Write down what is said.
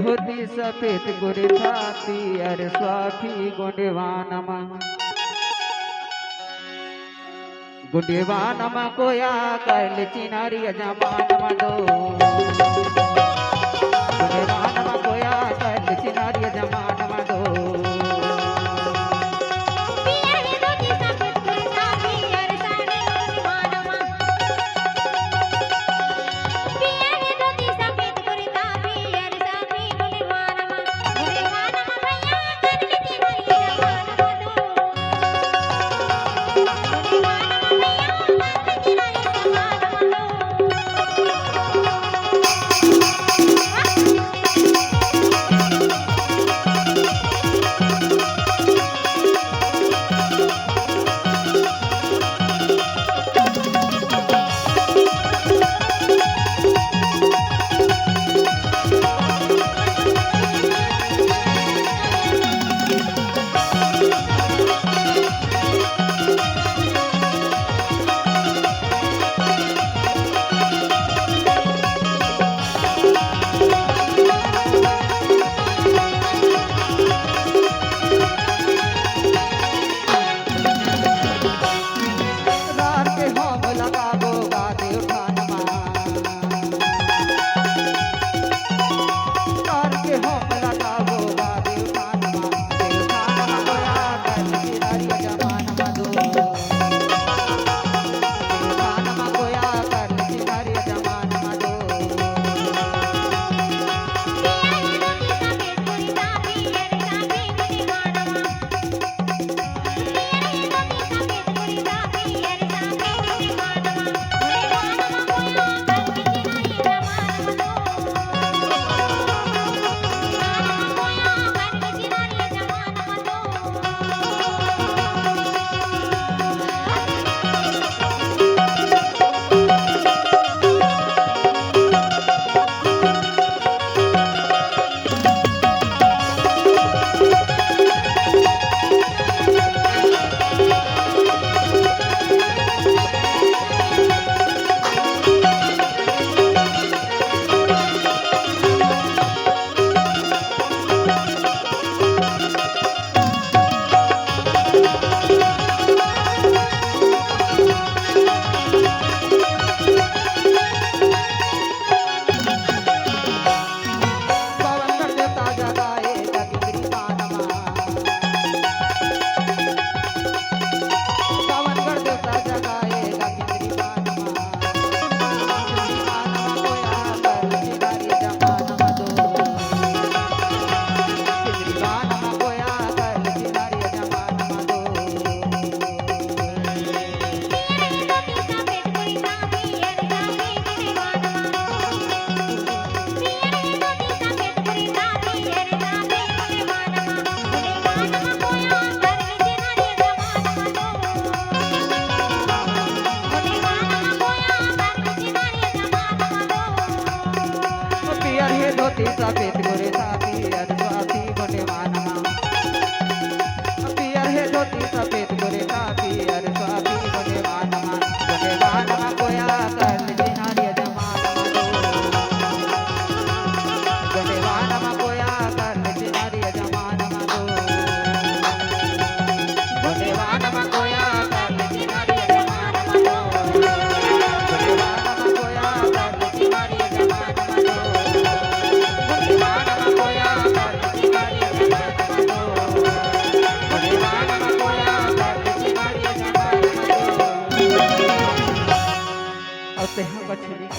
धोती सफेद गोरे थाती अरे स्वाफी गुंडेवानमा कोया कर चिनारी जमानमा दो गुंडेवानमा कोया कर चिनारी जमानमा दो धोती सफेद गोरे साथी अरे स्वाति गुंडेवानमा पियर है धोती सफेद गोरे साथी अरे स्वाति गुंडेवानमा कोया कर चिनारी जमानमा दो गुंडेवानमा कोया कर चिनारी जमानमा दो गुंडेवानमा कोया कर चिनारी जमानमा दो गुंडेवानमा कोया कर चिनारी जमानमा दो और